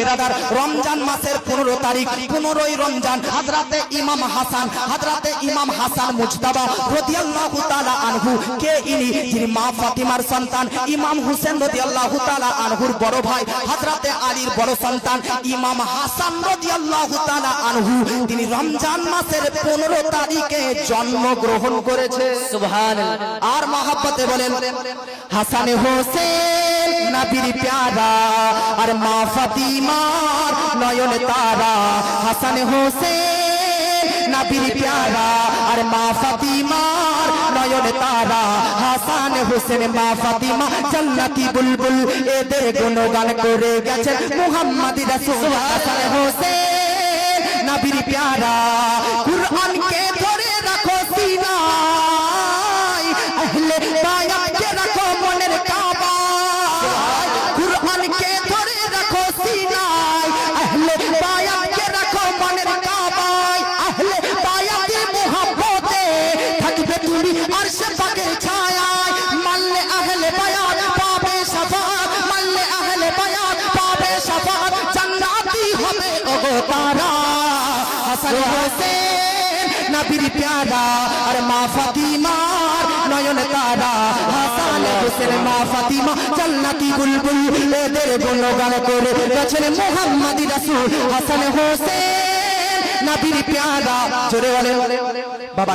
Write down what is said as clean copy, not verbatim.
বেরাদার, রমজান মাসের 15 তারিখ 15ই রমজান হযরতে ইমাম হাসান মুজতাবা রাদিয়াল্লাহু তাআলা আনহু কে ইনি? যিনি মা ফাতিমার সন্তান ইমাম হোসেন রাদিয়াল্লাহু তাআলা আনহুর বড় ভাই হযরতে আলীর বড় সন্তান ইমাম হাসান রাদিয়াল্লাহু তাআলা আনহু, তিনি রমজান মাসের 15 তারিখে জন্মগ্রহণ করেছে। সুবহানাল্লাহ। আর মহব্বতে বলেন হাসান হোসেন নবীর প্যারা আর মা ফাতিমার নয়ন তারা। হাসান হোসেন নবীর প্যারা আর মা ফাতিমার নয়ন তারা। হাসান হোসেন মা ফাতিমা জান্নাতি বুলবুল, এদের গুণগান করে গেছেন মুহাম্মদ রাসূল। হাসান হোসেন নবীর প্যারা, কুরআনকে ধরে রাখো সিনায়, আহলে বায়াতকে রাখো মনের কাবায়। কুরআনকে ধরে রাখো সিনায়, আহলে বায়াতকে রাখো মনের কাবায়। আহলে বায়াতের মুহাব্বতে থাকবে তুমি আরশে পাকের ছায়ায়। মানলে আহলে বায়াত পাবে শাফাআত, মানলে আহলে বায়াত পাবে শাফাআত, জান্নাতি হবে ওগো তারা। হাসান হোসেন নবীর প্যারা আর মা ফাতিমার নয়ন তারা। হাসান হোসেন মা ফাতিমা জান্নাতি বুলবুল, এদের গুণগান করে গেছেন মুহাম্মদ রাসূল। হাসান হোসেন নবীর প্যারা, জোরে বলে বাবা।